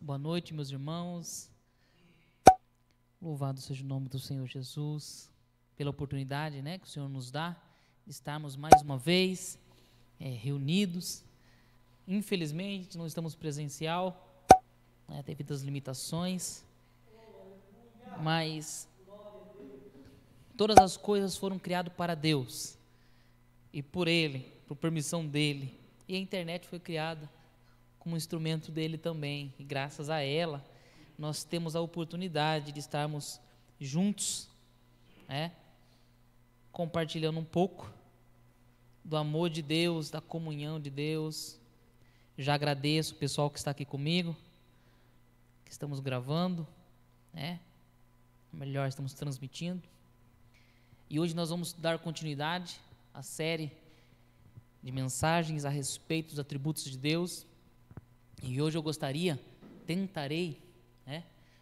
Boa noite, meus irmãos. Louvado seja o nome do Senhor Jesus, pela oportunidade, que o Senhor nos dá de estarmos mais uma vez reunidos. Infelizmente, não estamos presencial, devido às limitações, mas todas as coisas foram criadas para Deus e por Ele, por permissão dEle, e a internet foi criada como instrumento dEle também, e graças a ela, nós temos a oportunidade de estarmos juntos, compartilhando um pouco do amor de Deus, da comunhão de Deus. Já agradeço o pessoal que está aqui comigo, que estamos gravando, melhor, estamos transmitindo, e hoje nós vamos dar continuidade à série de mensagens a respeito dos atributos de Deus, e hoje eu tentarei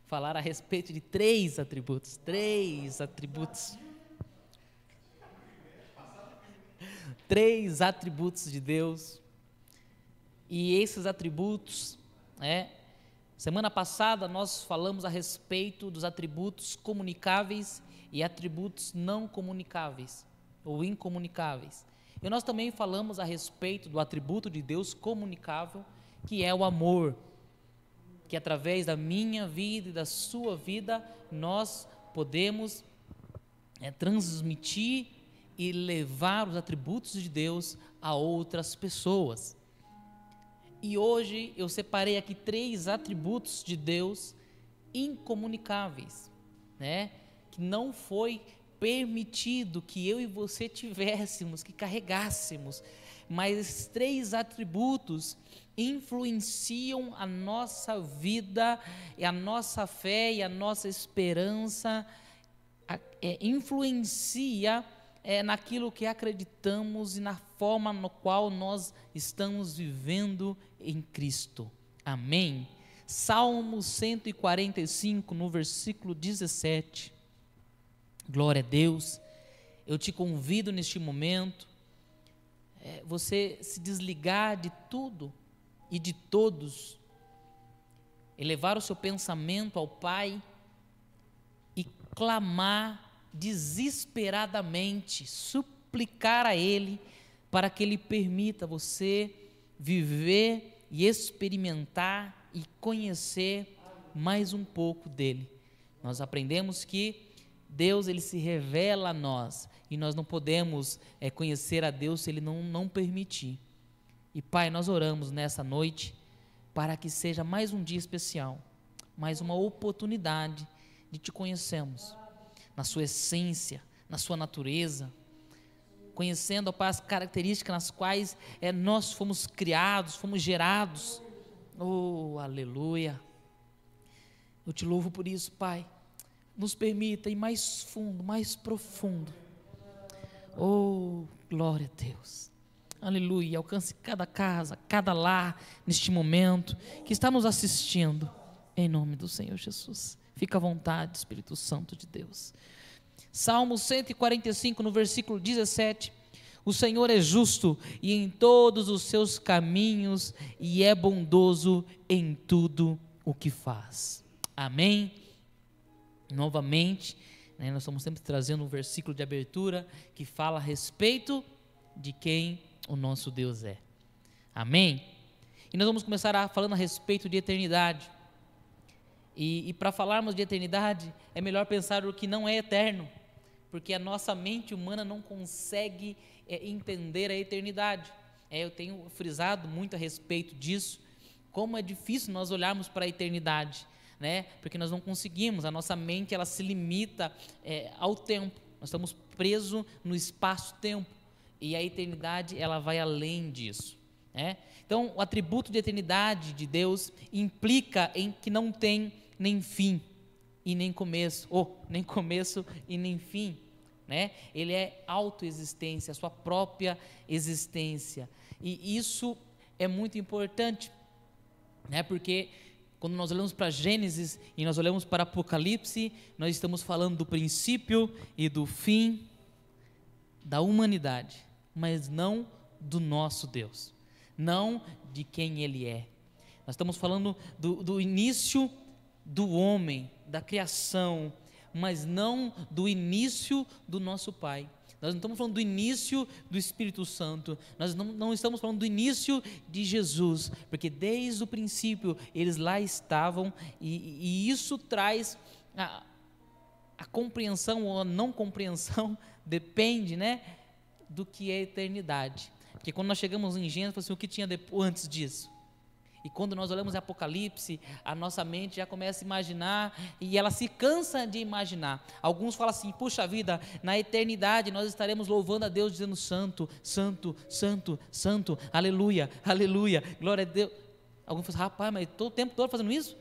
falar a respeito de três atributos, três atributos de Deus. E esses atributos, semana passada nós falamos a respeito dos atributos comunicáveis e atributos não comunicáveis ou incomunicáveis. E nós também falamos a respeito do atributo de Deus comunicável, que é o amor, que através da minha vida e da sua vida nós podemos transmitir e levar os atributos de Deus a outras pessoas. E hoje eu separei aqui três atributos de Deus incomunicáveis, que não foi permitido que eu e você tivéssemos, que carregássemos, mas esses três atributos influenciam a nossa vida, e a nossa fé e a nossa esperança, influencia naquilo que acreditamos e na forma no qual nós estamos vivendo em Cristo. Amém? Salmo 145, no versículo 17. Glória a Deus. Eu te convido neste momento, você se desligar de tudo e de todos, elevar o seu pensamento ao Pai e clamar desesperadamente, suplicar a Ele para que Ele permita você viver e experimentar e conhecer mais um pouco dEle. Nós aprendemos que Deus, Ele se revela a nós, e nós não podemos conhecer a Deus se Ele não permitir. E Pai, nós oramos nessa noite para que seja mais um dia especial, mais uma oportunidade de Te conhecermos na Sua essência, na Sua natureza, conhecendo, ó Pai, as características nas quais nós fomos criados, fomos gerados. Oh, aleluia! Eu Te louvo por isso, Pai. Nos permita ir mais fundo, mais profundo. Oh, glória a Deus. Aleluia. Alcance cada casa, cada lar neste momento que está nos assistindo, em nome do Senhor Jesus. Fica à vontade, Espírito Santo de Deus. Salmo 145, no versículo 17. O Senhor é justo e em todos os seus caminhos, e é bondoso em tudo o que faz. Amém? Novamente, nós estamos sempre trazendo um versículo de abertura que fala a respeito de quem o nosso Deus é. Amém? E nós vamos começar falando a respeito de eternidade. E para falarmos de eternidade, é melhor pensar o que não é eterno, porque a nossa mente humana não consegue entender a eternidade. Eu tenho frisado muito a respeito disso, como é difícil nós olharmos para a eternidade, porque nós não conseguimos, a nossa mente ela se limita ao tempo, nós estamos presos no espaço-tempo, e a eternidade ela vai além disso. Então, o atributo de eternidade de Deus implica em que não tem nem fim e nem começo, nem começo e nem fim, Ele é autoexistência, a sua própria existência, e isso é muito importante, porque quando nós olhamos para Gênesis e nós olhamos para Apocalipse, nós estamos falando do princípio e do fim da humanidade, mas não do nosso Deus, não de quem Ele é. Nós estamos falando do início do homem, da criação, mas não do início do nosso Pai. Nós não estamos falando do início do Espírito Santo, nós não estamos falando do início de Jesus, porque desde o princípio eles lá estavam, e isso traz a compreensão ou a não compreensão, depende, né, do que é eternidade. Porque quando nós chegamos em Gênesis, assim, o que tinha antes disso? E quando nós olhamos Apocalipse, a nossa mente já começa a imaginar, e ela se cansa de imaginar. Alguns falam assim, puxa vida, na eternidade nós estaremos louvando a Deus, dizendo santo, santo, santo, santo, aleluia, aleluia, glória a Deus. Alguns falam, rapaz, mas estou o tempo todo fazendo isso?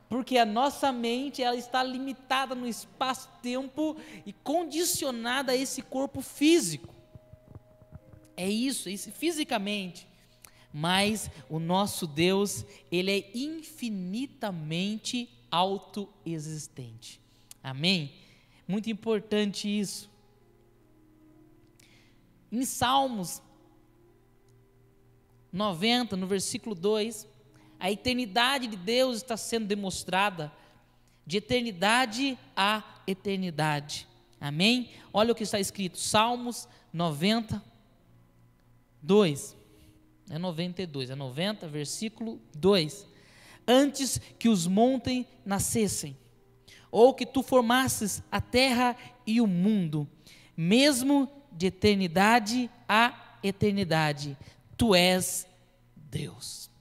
Porque a nossa mente, ela está limitada no espaço-tempo e condicionada a esse corpo físico. É isso fisicamente. Mas o nosso Deus, Ele é infinitamente autoexistente. Amém? Muito importante isso. Em Salmos 90, no versículo 2, a eternidade de Deus está sendo demonstrada, de eternidade a eternidade. Amém? Olha o que está escrito, Salmos 90, 2. É 92, é 90, versículo 2. Antes que os montes nascessem, ou que tu formasses a terra e o mundo, mesmo de eternidade a eternidade, tu és Deus.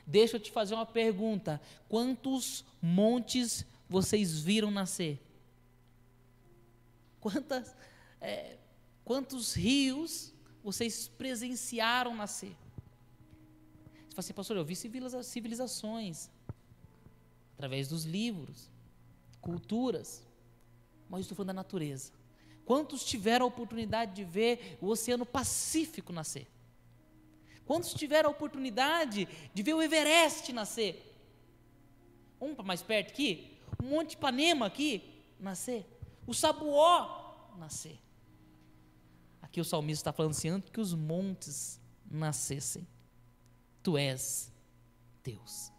Deixa eu te fazer uma pergunta: quantos montes vocês viram nascer? Quantos rios vocês presenciaram nascer? Você fala assim, pastor, eu vi civilizações, através dos livros, culturas, mas estou falando da natureza. Quantos tiveram a oportunidade de ver o Oceano Pacífico nascer? Quantos tiveram a oportunidade de ver o Everest nascer? Vamos para mais perto aqui, o Monte Ipanema aqui, nascer, o Sabuó nascer. Aqui o salmista está falando assim, antes que os montes nascessem, tu és Deus.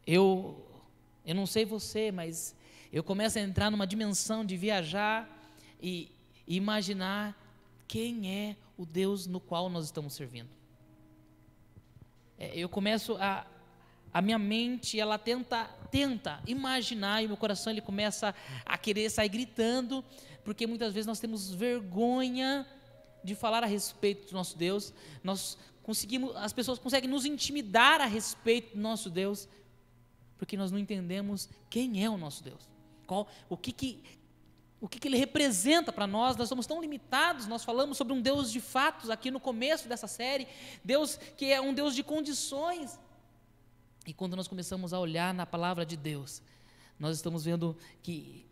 Eu não sei você, mas eu começo a entrar numa dimensão de viajar e imaginar quem é o Deus no qual nós estamos servindo. Eu começo a minha mente, ela tenta imaginar, e meu coração ele começa a querer sair gritando, porque muitas vezes nós temos vergonha de falar a respeito do nosso Deus. As pessoas conseguem nos intimidar a respeito do nosso Deus, porque nós não entendemos quem é o nosso Deus, o que Ele representa para nós. Nós somos tão limitados. Nós falamos sobre um Deus de fatos aqui no começo dessa série, Deus que é um Deus de condições, e quando nós começamos a olhar na palavra de Deus, nós estamos vendo e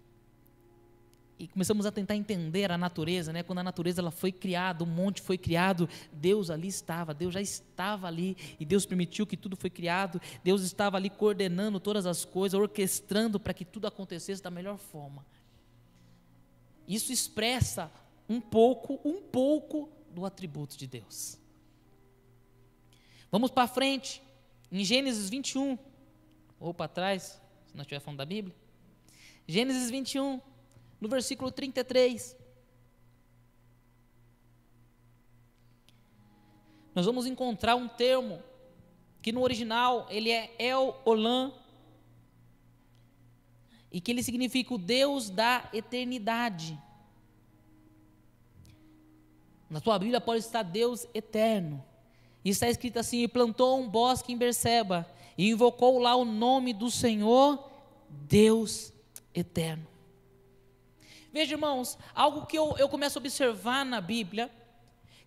começamos a tentar entender a natureza, né? Quando a natureza ela foi criada, o monte foi criado, Deus ali estava, Deus já estava ali, e Deus permitiu que tudo foi criado, Deus estava ali coordenando todas as coisas, orquestrando para que tudo acontecesse da melhor forma. Isso expressa um pouco do atributo de Deus. Vamos para frente, em Gênesis 21, ou para trás, se nós estivermos falando da Bíblia, Gênesis 21, no versículo 33, nós vamos encontrar um termo, que no original ele é El Olam, e que ele significa o Deus da eternidade. Na tua Bíblia pode estar Deus eterno, e está escrito assim, e plantou um bosque em Berseba, e invocou lá o nome do Senhor, Deus eterno. Veja, irmãos, algo que eu começo a observar na Bíblia,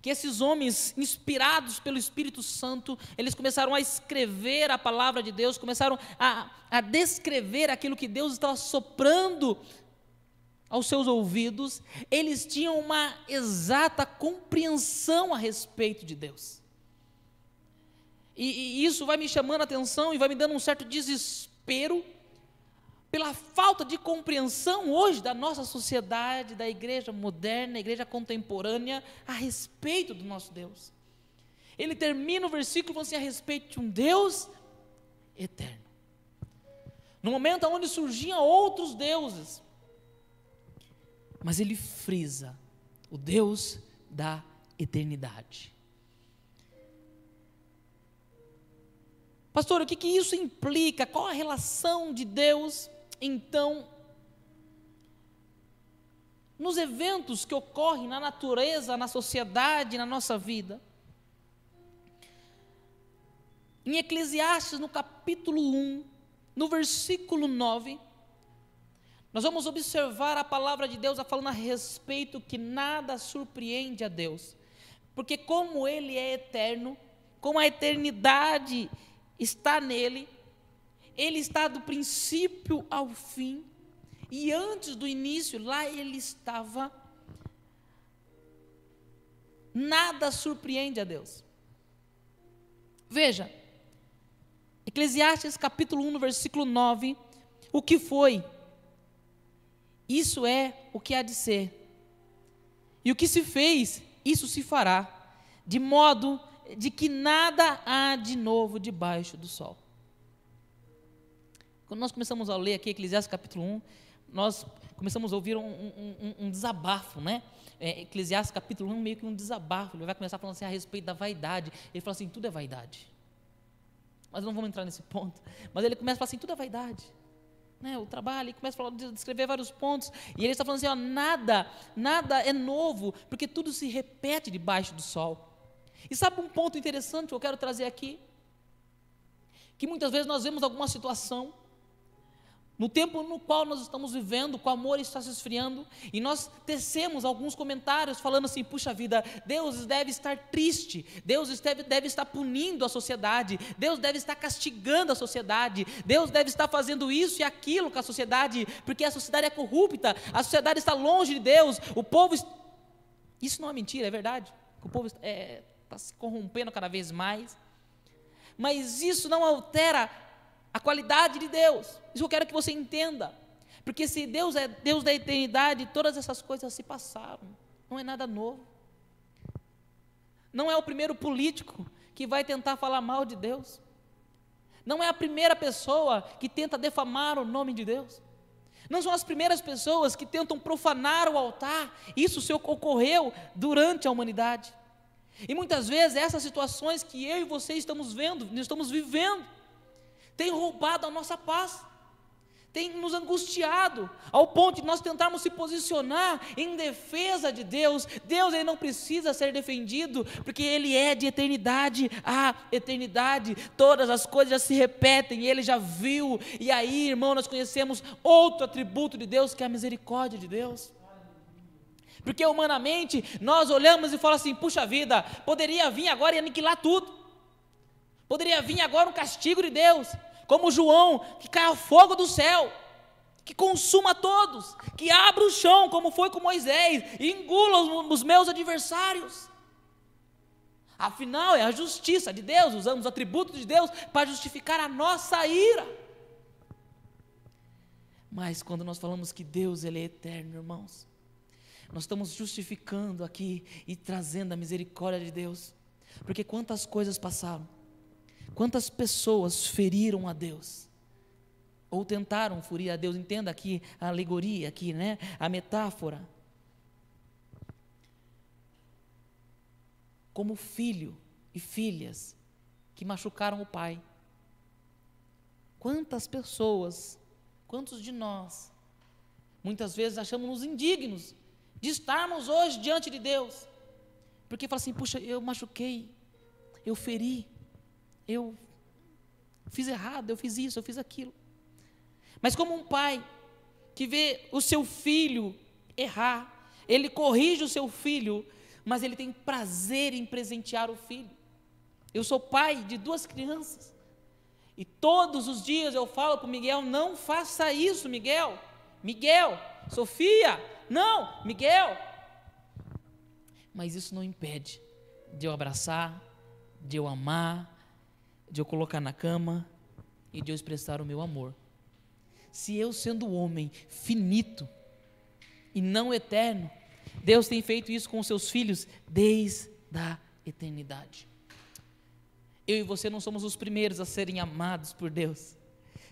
que esses homens inspirados pelo Espírito Santo, eles começaram a escrever a palavra de Deus, começaram a descrever aquilo que Deus estava soprando aos seus ouvidos. Eles tinham uma exata compreensão a respeito de Deus, e isso vai me chamando a atenção e vai me dando um certo desespero, pela falta de compreensão hoje da nossa sociedade, da igreja moderna, da igreja contemporânea, a respeito do nosso Deus. Ele termina o versículo falando assim, a respeito de um Deus eterno. No momento onde surgiam outros deuses, mas ele frisa o Deus da eternidade. Pastor, o que isso implica? Qual a relação de Deus, então, nos eventos que ocorrem na natureza, na sociedade, na nossa vida? Em Eclesiastes, no capítulo 1, no versículo 9, nós vamos observar a palavra de Deus falando a respeito que nada surpreende a Deus, porque como Ele é eterno, como a eternidade está nele, Ele está do princípio ao fim, e antes do início, lá Ele estava, nada surpreende a Deus. Veja, Eclesiastes capítulo 1, no versículo 9, o que foi, isso é o que há de ser, e o que se fez, isso se fará, de modo de que nada há de novo debaixo do sol. Quando nós começamos a ler aqui Eclesiastes capítulo 1, nós começamos a ouvir um desabafo, né? Eclesiastes capítulo 1 meio que um desabafo, ele vai começar falando assim a respeito da vaidade, ele fala assim, tudo é vaidade, mas não vamos entrar nesse ponto, mas ele começa a falar assim, tudo é vaidade, né? O trabalho, ele começa a descrever vários pontos, e ele está falando assim, ó, nada é novo, porque tudo se repete debaixo do sol. E sabe um ponto interessante que eu quero trazer aqui? Que muitas vezes nós vemos alguma situação, no tempo no qual nós estamos vivendo, o amor está se esfriando, e nós tecemos alguns comentários falando assim, puxa vida, Deus deve estar triste, Deus deve estar punindo a sociedade, Deus deve estar castigando a sociedade, Deus deve estar fazendo isso e aquilo com a sociedade, porque a sociedade é corrupta, a sociedade está longe de Deus, o povo... Isso não é mentira, é verdade, o povo está se corrompendo cada vez mais, mas isso não altera a qualidade de Deus. Isso eu quero que você entenda, porque se Deus é Deus da eternidade, todas essas coisas se passaram, não é nada novo, não é o primeiro político que vai tentar falar mal de Deus, não é a primeira pessoa que tenta defamar o nome de Deus, não são as primeiras pessoas que tentam profanar o altar, isso ocorreu durante a humanidade, e muitas vezes essas situações que eu e você estamos vivendo, tem roubado a nossa paz, tem nos angustiado, ao ponto de nós tentarmos se posicionar em defesa de Deus. Deus, Ele não precisa ser defendido, porque Ele é de eternidade a eternidade, todas as coisas já se repetem, Ele já viu, e aí, irmão, nós conhecemos outro atributo de Deus, que é a misericórdia de Deus, porque humanamente, nós olhamos e falamos assim, puxa vida, poderia vir agora e aniquilar tudo, poderia vir agora um castigo de Deus, como João, que caia fogo do céu, que consuma todos, que abra o chão, como foi com Moisés, e engula os meus adversários. Afinal, é a justiça de Deus, usamos os atributos de Deus para justificar a nossa ira. Mas quando nós falamos que Deus, Ele é eterno, irmãos, nós estamos justificando aqui e trazendo a misericórdia de Deus, porque quantas coisas passaram, quantas pessoas feriram a Deus, ou tentaram ferir a Deus, entenda aqui a alegoria, aqui, né? A metáfora, como filho e filhas que machucaram o pai. Quantas pessoas, quantos de nós, muitas vezes achamos-nos indignos de estarmos hoje diante de Deus, porque fala assim, puxa, eu machuquei, eu feri, eu fiz errado, eu fiz isso, eu fiz aquilo. Mas como um pai que vê o seu filho errar, ele corrige o seu filho, mas ele tem prazer em presentear o filho. Eu sou pai de 2 crianças, e todos os dias eu falo para o Miguel, não faça isso, Miguel, Sofia, não, Miguel. Mas isso não impede de eu abraçar, de eu amar, de eu colocar na cama e de eu expressar o meu amor. Se eu, sendo homem finito e não eterno, Deus tem feito isso com os seus filhos desde a eternidade. Eu e você não somos os primeiros a serem amados por Deus.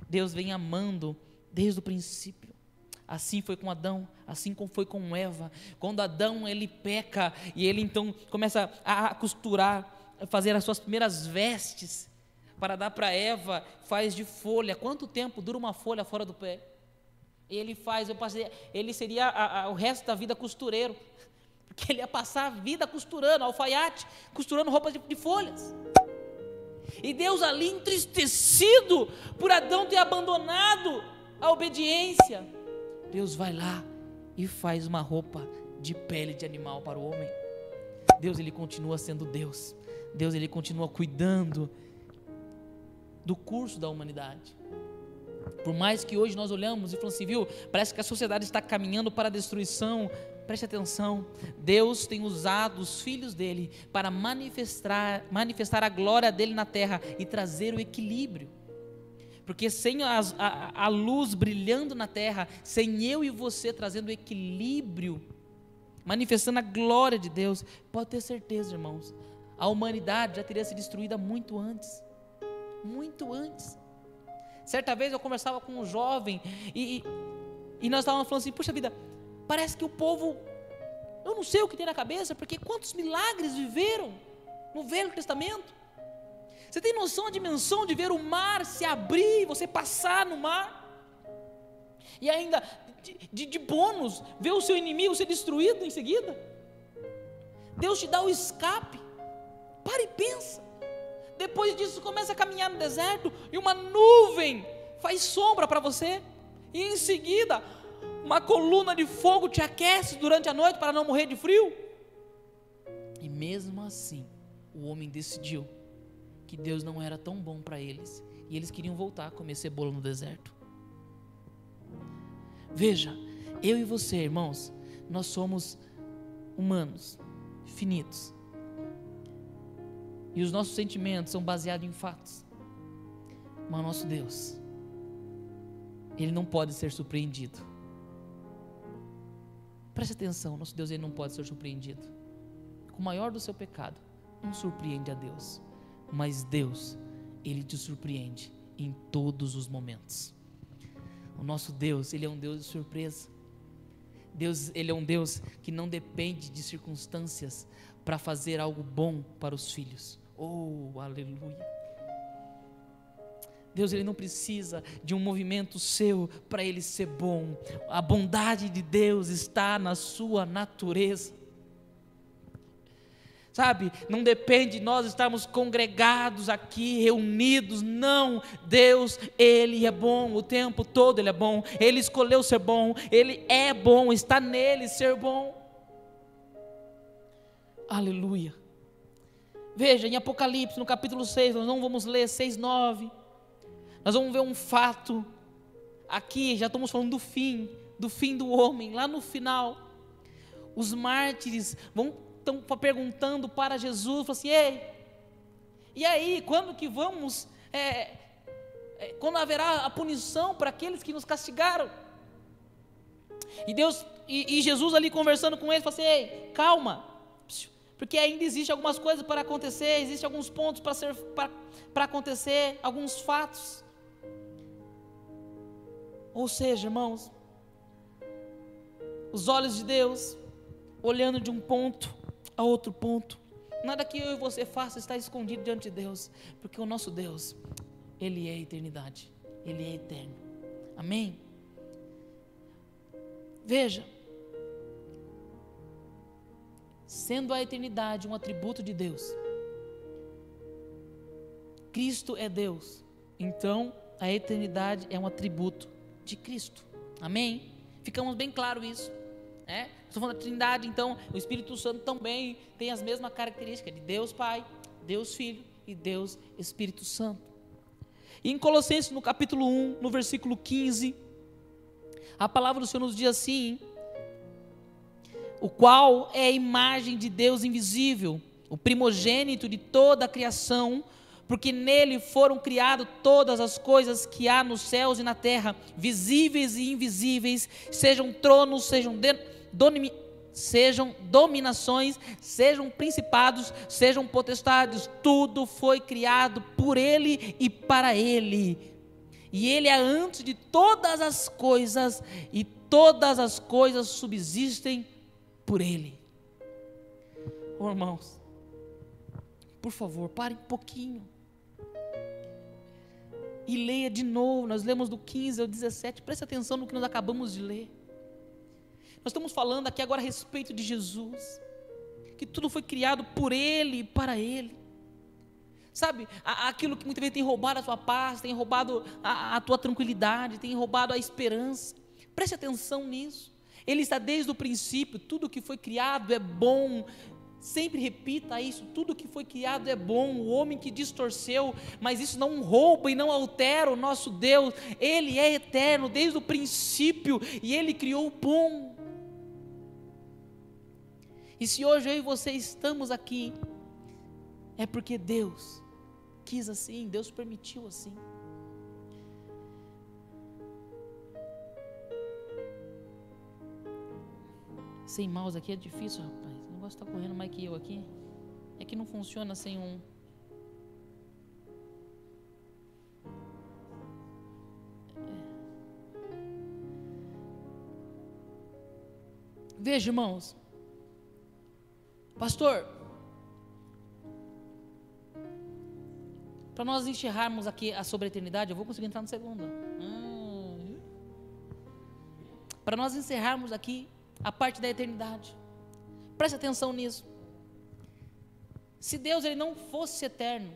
Deus vem amando desde o princípio. Assim foi com Adão, assim como foi com Eva. Quando Adão ele peca e ele então começa a costurar, a fazer as suas primeiras vestes para dar para Eva, faz de folha. Quanto tempo dura uma folha fora do pé? Ele seria o resto da vida costureiro, porque ele ia passar a vida costurando, alfaiate, costurando roupas de folhas. E Deus ali entristecido por Adão ter abandonado a obediência, Deus vai lá e faz uma roupa de pele de animal para o homem. Deus ele continua sendo Deus. Deus ele continua cuidando do curso da humanidade. Por mais que hoje nós olhamos e falamos assim, viu, parece que a sociedade está caminhando para a destruição. Preste atenção, Deus tem usado os filhos dele para manifestar a glória dele na terra e trazer o equilíbrio. Porque sem a luz brilhando na terra, sem eu e você trazendo o equilíbrio, manifestando a glória de Deus, pode ter certeza, irmãos, a humanidade já teria sido destruída muito antes. Muito antes. Certa vez eu conversava com um jovem e nós estávamos falando assim, puxa vida, parece que o povo, eu não sei o que tem na cabeça, porque quantos milagres viveram no Velho Testamento. Você tem noção da dimensão de ver o mar se abrir, você passar no mar, e ainda de bônus, ver o seu inimigo ser destruído em seguida? Deus te dá o escape. Para e pensa. Depois disso começa a caminhar no deserto e uma nuvem faz sombra para você, e em seguida uma coluna de fogo te aquece durante a noite para não morrer de frio. E mesmo assim o homem decidiu que Deus não era tão bom para eles, e eles queriam voltar a comer cebola no deserto. Veja, eu e você, irmãos, nós somos humanos, finitos, e os nossos sentimentos são baseados em fatos. Mas nosso Deus, Ele não pode ser surpreendido. Preste atenção, nosso Deus ele não pode ser surpreendido. Com o maior do seu pecado, não surpreende a Deus. Mas Deus, Ele te surpreende em todos os momentos. O nosso Deus, Ele é um Deus de surpresa. Deus, Ele é um Deus que não depende de circunstâncias para fazer algo bom para os filhos. Oh, aleluia. Deus ele não precisa de um movimento seu para ele ser bom. A bondade de Deus está na sua natureza. Sabe, não depende de nós estarmos congregados aqui, reunidos, não. Deus, Ele é bom, o tempo todo Ele é bom. Ele escolheu ser bom, Ele é bom, está nele ser bom. Aleluia. Veja, em Apocalipse, no capítulo 6, nós não vamos ler 6, 9. Nós vamos ver um fato. Aqui já estamos falando do fim do homem, lá no final. Os mártires estão perguntando para Jesus, falam assim, ei, e aí, quando que vamos, quando haverá a punição para aqueles que nos castigaram? E Deus, e Jesus ali conversando com eles, falou assim, ei, calma, porque ainda existe algumas coisas para acontecer, existem alguns pontos para acontecer, alguns fatos. Ou seja, irmãos, os olhos de Deus, olhando de um ponto a outro ponto, nada que eu e você faça está escondido diante de Deus, porque o nosso Deus, Ele é a eternidade, Ele é eterno, amém? Veja, sendo a eternidade um atributo de Deus, Cristo é Deus, então a eternidade é um atributo de Cristo, amém? Ficamos bem claro isso, né? Estou falando da Trindade, então o Espírito Santo também tem as mesmas características de Deus Pai, Deus Filho e Deus Espírito Santo. E em Colossenses, no capítulo 1, no versículo 15, a palavra do Senhor nos diz assim, o qual é a imagem de Deus invisível, o primogênito de toda a criação, porque nele foram criadas todas as coisas que há nos céus e na terra, visíveis e invisíveis, sejam tronos, sejam sejam dominações, sejam principados, sejam potestades, tudo foi criado por Ele e para Ele. E Ele é antes de todas as coisas, e todas as coisas subsistem por Ele. Oh, irmãos, por favor, parem um pouquinho e leia de novo. Nós lemos do 15 ao 17, preste atenção no que nós acabamos de ler. Nós estamos falando aqui agora a respeito de Jesus, que tudo foi criado por Ele e para Ele. Sabe, aquilo que muitas vezes tem roubado a tua paz, tem roubado a tua tranquilidade, tem roubado a esperança, preste atenção nisso. Ele está desde o princípio, tudo que foi criado é bom. Sempre repita isso, tudo que foi criado é bom. O homem que distorceu, mas isso não rouba e não altera o nosso Deus. Ele é eterno desde o princípio e Ele criou o bom. E se hoje eu e você estamos aqui, é porque Deus quis assim, Deus permitiu assim. Sem mouse aqui é difícil, rapaz. O negócio está correndo mais que eu aqui. É que não funciona sem um. Veja, irmãos. Pastor, para nós encerrarmos aqui sobre a eternidade, eu vou conseguir entrar no segundo. Para nós encerrarmos aqui a parte da eternidade, preste atenção nisso. Se Deus ele não fosse eterno,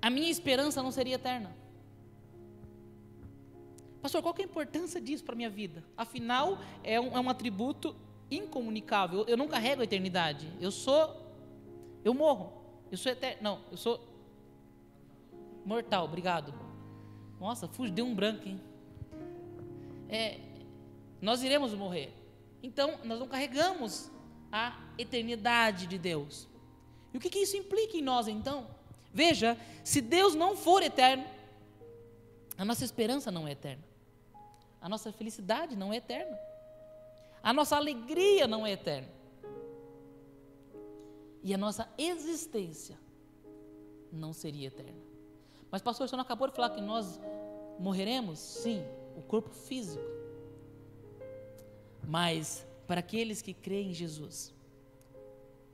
a minha esperança não seria eterna. Pastor, qual que é a importância disso para a minha vida? Afinal, é um atributo incomunicável. Eu não carrego a eternidade. Eu morro. Eu sou eterno. Não, eu sou mortal. Obrigado. Nossa, deu um branco, hein? Nós iremos morrer. Então, nós não carregamos a eternidade de Deus. E o que isso implica em nós, então? Veja, se Deus não for eterno, a nossa esperança não é eterna. A nossa felicidade não é eterna. A nossa alegria não é eterna. E a nossa existência não seria eterna. Mas pastor, você não acabou de falar que nós morreremos? Sim, o corpo físico. Mas para aqueles que creem em Jesus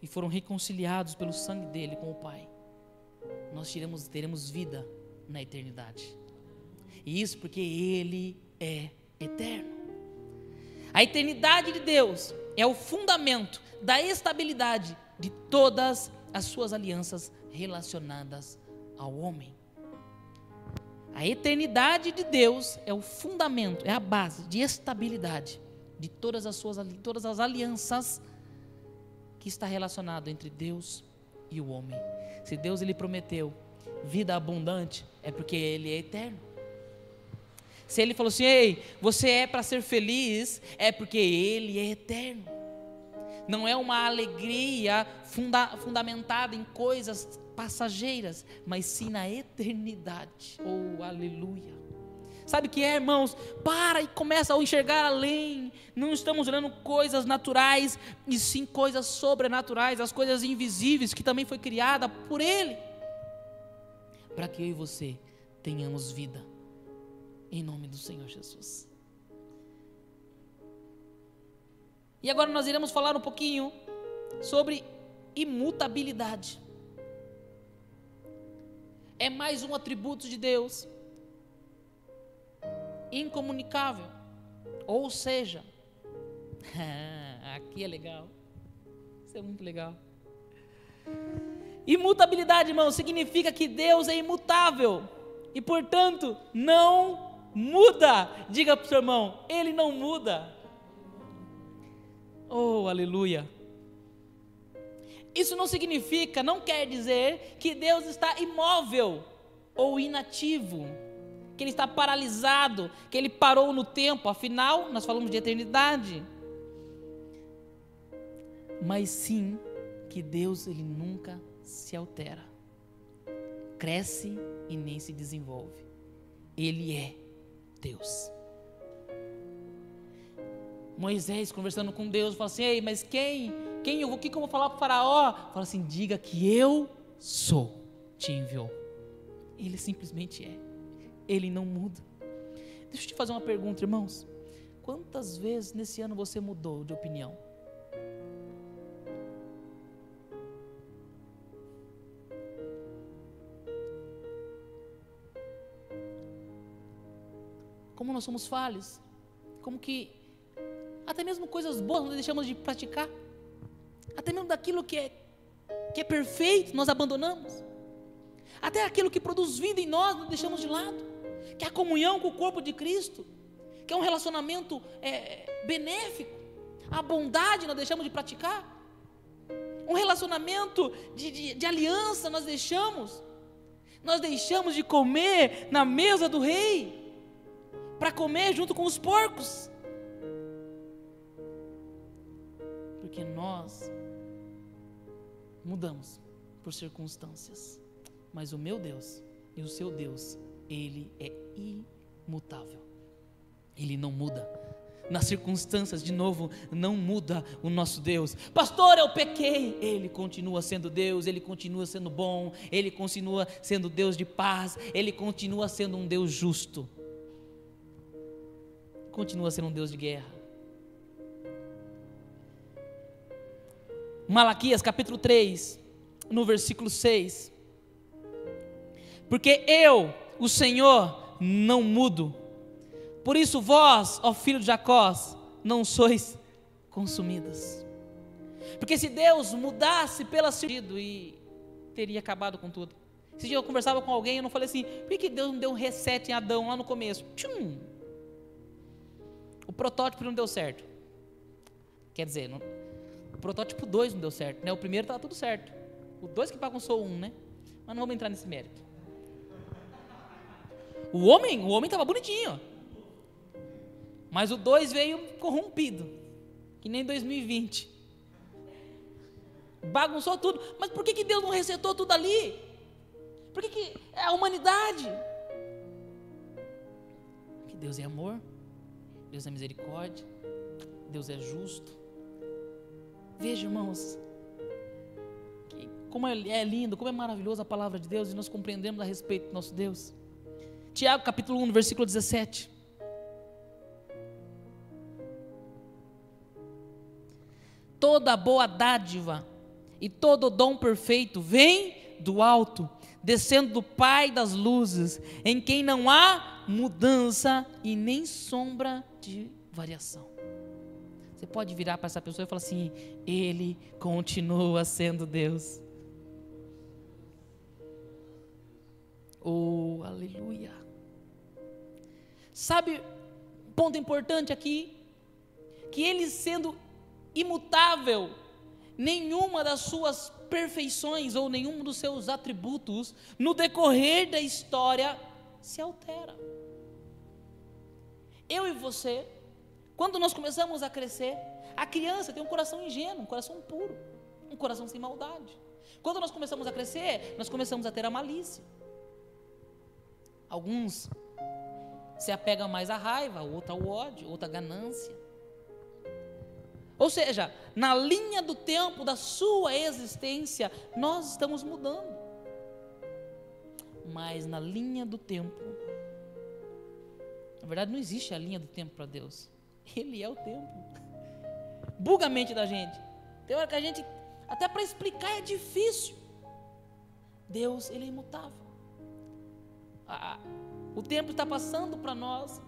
e foram reconciliados pelo sangue dele com o Pai, nós teremos vida na eternidade. E isso porque Ele é eterno. A eternidade de Deus é o fundamento da estabilidade de todas as suas alianças relacionadas ao homem. A eternidade de Deus é o fundamento, é a base de estabilidade de todas as alianças que está relacionado entre Deus e o homem. Se Deus ele prometeu vida abundante, é porque Ele é eterno. Se Ele falou assim, ei, você é para ser feliz, é porque Ele é eterno. Não é uma alegria fundamentada em coisas passageiras, mas sim na eternidade. Oh, aleluia. Sabe o que é, irmãos? Para e começa a enxergar além. Não estamos olhando coisas naturais, e sim coisas sobrenaturais, as coisas invisíveis que também foi criada por Ele, para que eu e você tenhamos vida, em nome do Senhor Jesus. E agora nós iremos falar um pouquinho sobre imutabilidade. É mais um atributo de Deus, incomunicável, ou seja, aqui é legal, isso é muito legal. Imutabilidade, irmão, significa que Deus é imutável e, portanto, não muda. Diga para o seu irmão, Ele não muda. Oh, aleluia. Isso não significa, não quer dizer que Deus está imóvel ou inativo, que Ele está paralisado, que Ele parou no tempo. Afinal, nós falamos de eternidade. Mas sim que Deus ele nunca se altera, cresce e nem se desenvolve. Ele é Deus. Moisés conversando com Deus, fala assim: ei, mas o que eu vou falar para o faraó? Fala assim: diga que eu sou, te enviou. Ele simplesmente é, ele não muda. Deixa eu te fazer uma pergunta, irmãos. Quantas vezes nesse ano você mudou de opinião? Como nós somos falhos, como que até mesmo coisas boas nós deixamos de praticar, até mesmo daquilo que é perfeito nós abandonamos, até aquilo que produz vida em nós deixamos de lado, que é a comunhão com o corpo de Cristo, que é um relacionamento benéfico, a bondade nós deixamos de praticar, um relacionamento de aliança nós deixamos de comer na mesa do rei, para comer junto com os porcos, porque nós mudamos por circunstâncias, mas o meu Deus e o seu Deus, Ele é imutável, Ele não muda, nas circunstâncias, de novo, não muda o nosso Deus. Pastor, eu pequei, Ele continua sendo Deus, Ele continua sendo bom, Ele continua sendo Deus de paz, Ele continua sendo um Deus justo, continua sendo um Deus de guerra. Malaquias capítulo 3, no versículo 6, porque eu, o Senhor, não mudo, por isso vós, ó filho de Jacó, não sois consumidos. Porque se Deus mudasse pela sentido, e teria acabado com tudo. Esse dia eu conversava com alguém, eu não falei assim: por que Deus não deu um reset em Adão lá no começo? Tchum! O protótipo não deu certo. Quer dizer, o protótipo 2 não deu certo, né? O primeiro estava tudo certo. O 2 que bagunçou um, né? Mas não vamos entrar nesse mérito. O homem estava bonitinho. Mas o 2 veio corrompido. Que nem 2020. Bagunçou tudo. Mas por que Deus não resetou tudo ali? Por que é a humanidade? Porque Deus é amor. Deus é misericórdia, Deus é justo. Veja, irmãos, como é lindo, como é maravilhosa a palavra de Deus, e nós compreendemos a respeito do nosso Deus. Tiago capítulo 1, versículo 17. Toda boa dádiva e todo dom perfeito vem do alto, descendo do Pai das luzes, em quem não há mudança e nem sombra de variação. Você pode virar para essa pessoa e falar assim: Ele continua sendo Deus. Oh, aleluia. Sabe, ponto importante aqui, que Ele sendo imutável, nenhuma das suas perfeições ou nenhum dos seus atributos no decorrer da história se altera. Eu e você, quando nós começamos a crescer, a criança tem um coração ingênuo, um coração puro, um coração sem maldade. Quando nós começamos a crescer, nós começamos a ter a malícia. Alguns se apegam mais à raiva, outro ao ódio, outra à ganância. Ou seja, na linha do tempo da sua existência, nós estamos mudando. Mas na linha do tempo, na verdade não existe a linha do tempo para Deus. Ele é o tempo. Buga a mente da gente. Tem hora que a gente, até para explicar é difícil. Deus, Ele é imutável. O tempo está passando para nós.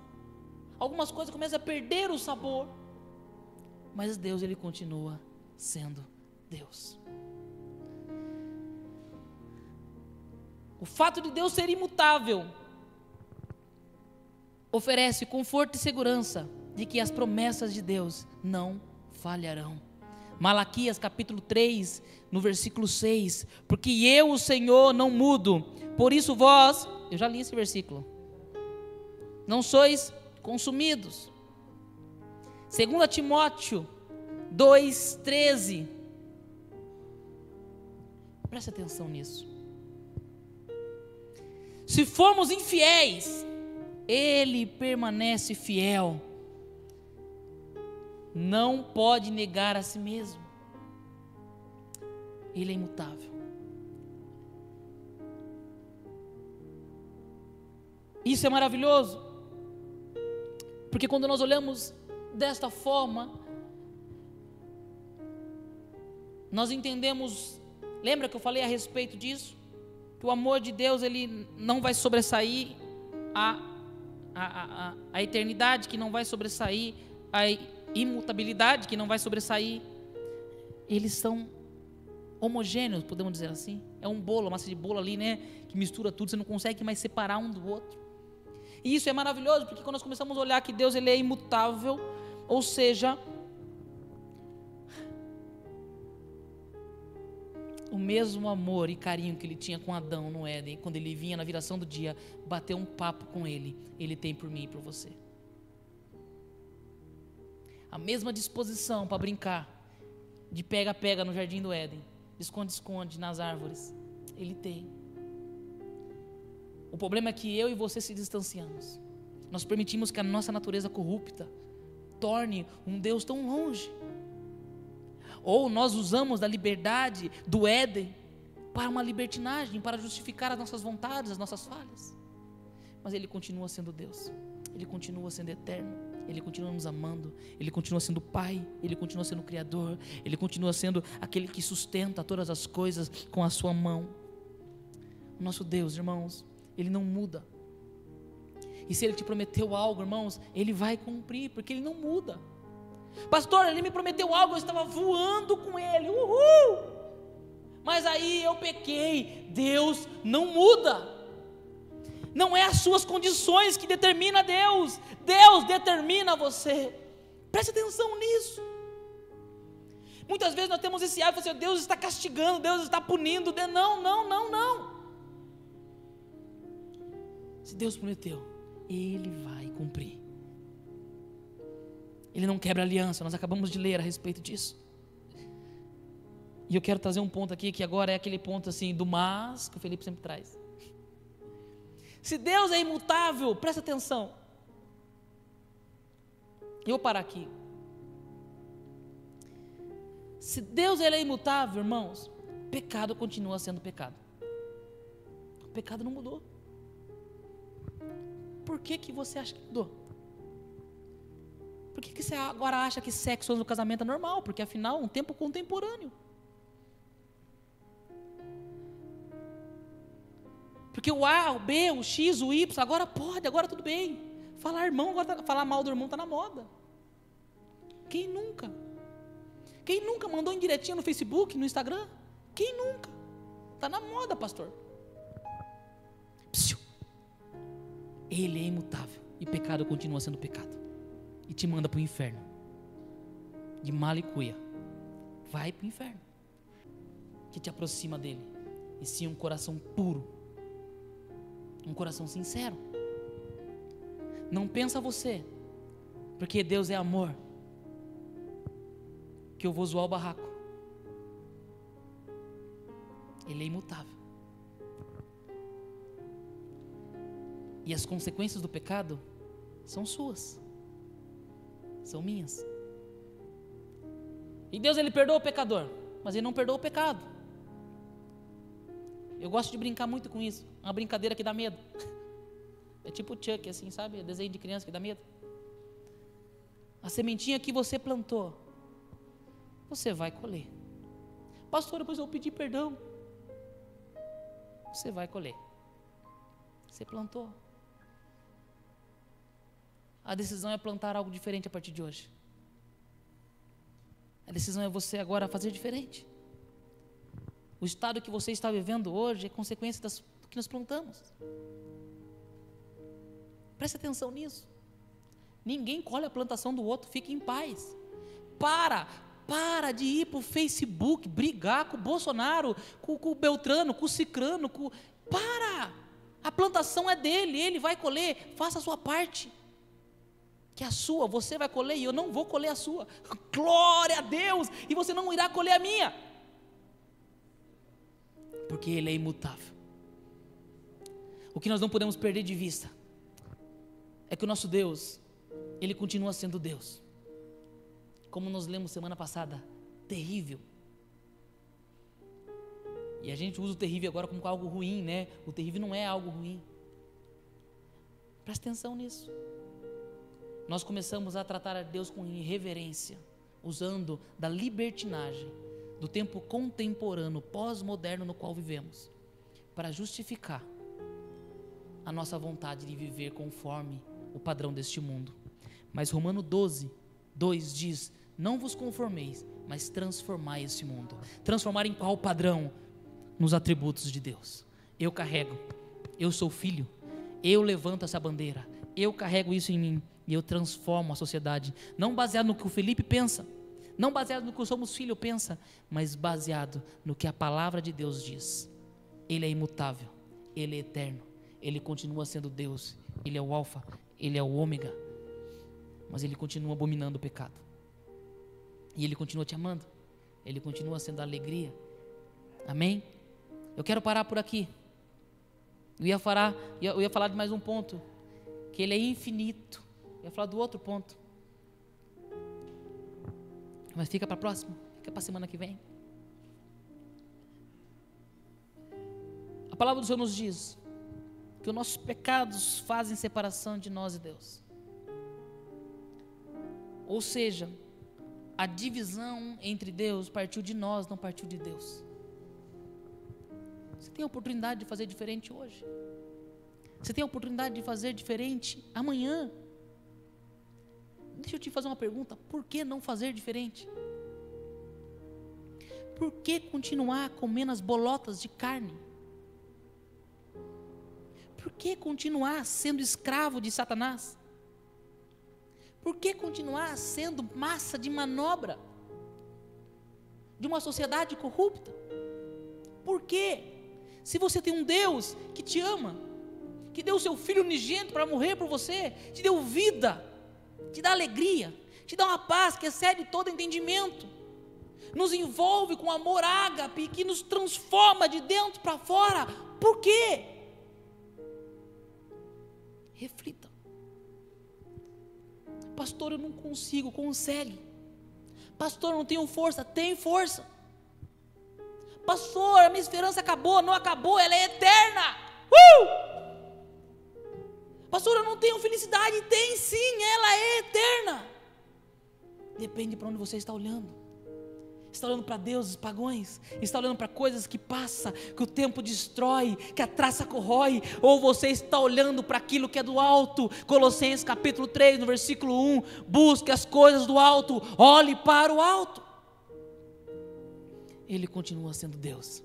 Algumas coisas começam a perder o sabor. Mas Deus, Ele continua sendo Deus. O fato de Deus ser imutável oferece conforto e segurança de que as promessas de Deus não falharão. Malaquias capítulo 3, no versículo 6, porque eu, o Senhor, não mudo, por isso vós, eu já li esse versículo, não sois consumidos. 2 Timóteo 2,13, preste atenção nisso. Se formos infiéis, Ele permanece fiel, não pode negar a si mesmo. Ele é imutável. Isso é maravilhoso, porque quando nós olhamos desta forma, nós entendemos, lembra que eu falei a respeito disso? Que o amor de Deus, ele não vai sobressair a eternidade, que não vai sobressair a imutabilidade, que não vai sobressair. Eles são homogêneos, podemos dizer assim. É um bolo, uma massa de bolo ali, né? Que mistura tudo, você não consegue mais separar um do outro. E isso é maravilhoso, porque quando nós começamos a olhar que Deus, ele é imutável, ou seja, o mesmo amor e carinho que ele tinha com Adão no Éden, quando ele vinha na viração do dia, bater um papo com ele, ele tem por mim e por você. A mesma disposição para brincar, de pega-pega no jardim do Éden, de esconde-esconde nas árvores, ele tem. O problema é que eu e você se distanciamos. Nós permitimos que a nossa natureza corrupta torne um Deus tão longe. Ou nós usamos da liberdade do Éden para uma libertinagem, para justificar as nossas vontades, as nossas falhas. Mas Ele continua sendo Deus, Ele continua sendo eterno, Ele continua nos amando, Ele continua sendo Pai, Ele continua sendo Criador, Ele continua sendo aquele que sustenta todas as coisas com a sua mão. O nosso Deus, irmãos, Ele não muda. E se Ele te prometeu algo, irmãos, Ele vai cumprir, porque Ele não muda. Pastor, Ele me prometeu algo, eu estava voando com Ele, uhul! Mas aí eu pequei. Deus não muda. Não é as suas condições que determina Deus, Deus determina você. Preste atenção nisso. Muitas vezes nós temos esse hábito, assim, Deus está castigando, Deus está punindo. Não. Se Deus prometeu, Ele vai cumprir. Ele não quebra aliança, nós acabamos de ler a respeito disso. E eu quero trazer um ponto aqui, que agora é aquele ponto assim, do mas, que o Felipe sempre traz. Se Deus é imutável, presta atenção. Eu vou parar aqui. Se Deus ele é imutável, irmãos, pecado continua sendo pecado. O pecado não mudou. Por que você acha que mudou? Por que você agora acha que sexo no casamento é normal? Porque afinal é um tempo contemporâneo. Porque o A, o B, o X, o Y, agora pode, agora tudo bem. Falar irmão, agora falar mal do irmão está na moda. Quem nunca? Quem nunca mandou indiretinha no Facebook, no Instagram? Quem nunca? Está na moda, pastor. Psiu. Ele é imutável e pecado continua sendo pecado. E te manda para o inferno. De mala e cuia. Vai para o inferno. Que te aproxima dele. E sim um coração puro. Um coração sincero. Não pensa você, porque Deus é amor, que eu vou zoar o barraco. Ele é imutável. E as consequências do pecado são suas, são minhas. E Deus ele perdoa o pecador, mas Ele não perdoa o pecado. Eu gosto de brincar muito com isso. É uma brincadeira que dá medo. É tipo o Chuck, assim, sabe? É desenho de criança que dá medo. A sementinha que você plantou, você vai colher. Pastor, depois eu vou pedir perdão. Você vai colher. Você plantou. A decisão é plantar algo diferente a partir de hoje. A decisão é você agora fazer diferente. O estado que você está vivendo hoje é consequência do que nós plantamos. Preste atenção nisso. Ninguém colhe a plantação do outro, fique em paz. Para de ir para o Facebook, brigar com o Bolsonaro, com o Beltrano, com o Cicrano, para! A plantação é dele, ele vai colher, faça a sua parte. Que a sua, você vai colher e eu não vou colher a sua. Glória a Deus! E você não irá colher a minha. Porque Ele é imutável. O que nós não podemos perder de vista é que o nosso Deus, Ele continua sendo Deus. como nós lemos semana passada, terrível. E a gente usa o terrível agora como algo ruim, né? O terrível não é algo ruim. Presta atenção nisso. Nós começamos a tratar a Deus com irreverência, usando da libertinagem, do tempo contemporâneo, pós-moderno no qual vivemos, para justificar a nossa vontade de viver conforme o padrão deste mundo. Mas Romanos 12, 2 diz: não vos conformeis, mas transformai esse mundo. Transformar em qual padrão? Nos atributos de Deus. Eu carrego, eu sou filho, eu levanto essa bandeira, eu carrego isso em mim e eu transformo a sociedade, não baseado no que o Felipe pensa, não baseado no que o Somos Filho pensa, mas baseado no que a palavra de Deus diz. Ele é imutável, Ele é eterno, Ele continua sendo Deus, Ele é o alfa, Ele é o ômega, mas Ele continua abominando o pecado, e Ele continua te amando, Ele continua sendo a alegria. Amém? Eu quero parar por aqui. Eu ia falar de mais um ponto, que Ele é infinito. Eu ia falar do outro ponto, mas fica para a próxima, fica para a semana que vem. A palavra do Senhor nos diz que os nossos pecados fazem separação de nós e Deus. Ou seja, a divisão entre Deus partiu de nós, não partiu de Deus. Você tem a oportunidade de fazer diferente hoje. Você tem a oportunidade de fazer diferente amanhã. Deixa eu te fazer uma pergunta: por que não fazer diferente? Por que continuar comendo as bolotas de carne? Por que continuar sendo escravo de Satanás? Por que continuar sendo massa de manobra de uma sociedade corrupta? Por quê? Se você tem um Deus que te ama, que deu o seu Filho unigênito para morrer por você, te deu vida, te dá alegria, te dá uma paz que excede todo entendimento, nos envolve com amor ágape, que nos transforma de dentro para fora. Por quê? Reflita. Pastor, eu não consigo. Consegue. Pastor, eu não tenho força. Tem força. Pastor, a minha esperança acabou. Não acabou, ela é eterna. Pastor, eu não tenho felicidade. Tem sim, ela é eterna. Depende para onde você está olhando. Está olhando para deuses pagões? Está olhando para coisas que passam, que o tempo destrói, que a traça corrói? Ou você está olhando para aquilo que é do alto? Colossenses capítulo 3, no versículo 1: busque as coisas do alto, olhe para o alto. Ele continua sendo Deus,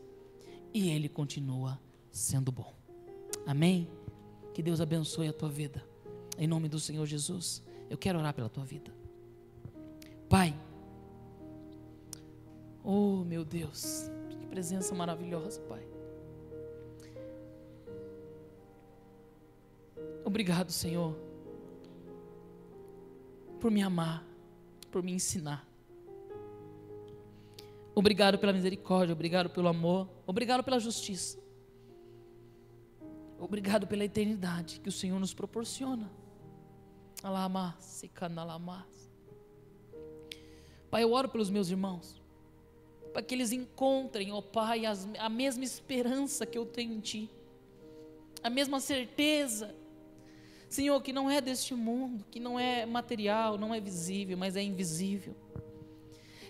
e Ele continua sendo bom. Amém? Que Deus abençoe a tua vida, em nome do Senhor Jesus. Eu quero orar pela tua vida. Pai, oh meu Deus, que presença maravilhosa, Pai. Obrigado, Senhor, por me amar, por me ensinar. Obrigado pela misericórdia, obrigado pelo amor, obrigado pela justiça. Obrigado pela eternidade que o Senhor nos proporciona. Pai, eu oro pelos meus irmãos, para que eles encontrem, ó Pai, a mesma esperança que eu tenho em Ti, a mesma certeza, Senhor, que não é deste mundo, que não é material, não é visível, mas é invisível.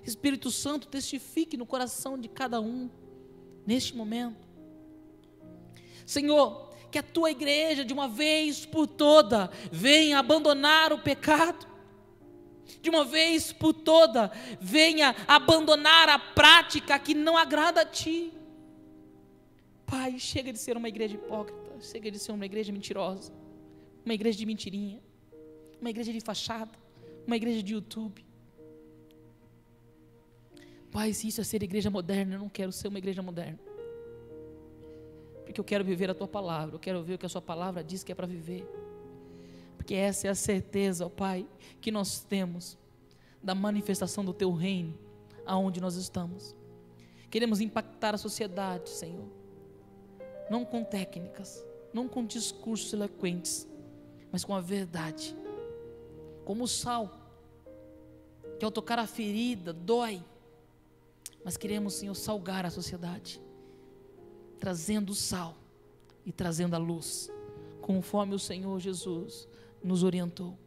Espírito Santo, testifique no coração de cada um, neste momento. Senhor, que a Tua igreja, de uma vez por toda, venha abandonar o pecado, de uma vez por toda, venha abandonar a prática que não agrada a Ti. Pai, chega de ser uma igreja hipócrita, chega de ser uma igreja mentirosa, uma igreja de mentirinha, uma igreja de fachada, uma igreja de YouTube. Pai, se isso é ser igreja moderna, eu não quero ser uma igreja moderna, porque eu quero viver a Tua palavra, eu quero ver o que a Sua palavra diz que é para viver, porque essa é a certeza, ó Pai, que nós temos da manifestação do Teu reino, aonde nós estamos. Queremos impactar a sociedade, Senhor, não com técnicas, não com discursos eloquentes, mas com a verdade, como o sal, que ao tocar a ferida dói, mas queremos, Senhor, salgar a sociedade, trazendo o sal e trazendo a luz, conforme o Senhor Jesus nos orientou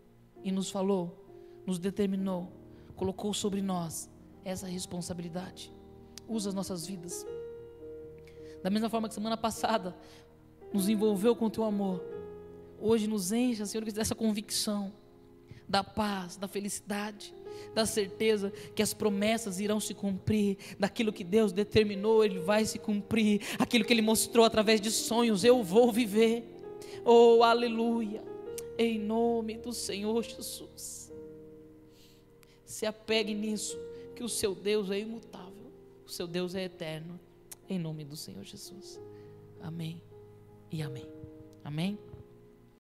e nos falou, nos determinou, colocou sobre nós essa responsabilidade. Usa as nossas vidas, da mesma forma que semana passada nos envolveu com o teu amor, hoje nos encha, Senhor, dessa convicção da paz, da felicidade, da certeza que as promessas irão se cumprir, daquilo que Deus determinou, Ele vai se cumprir, aquilo que Ele mostrou através de sonhos, eu vou viver. Oh, aleluia, em nome do Senhor Jesus. Se apegue nisso, que o seu Deus é imutável, o seu Deus é eterno, em nome do Senhor Jesus. Amém e amém. Amém.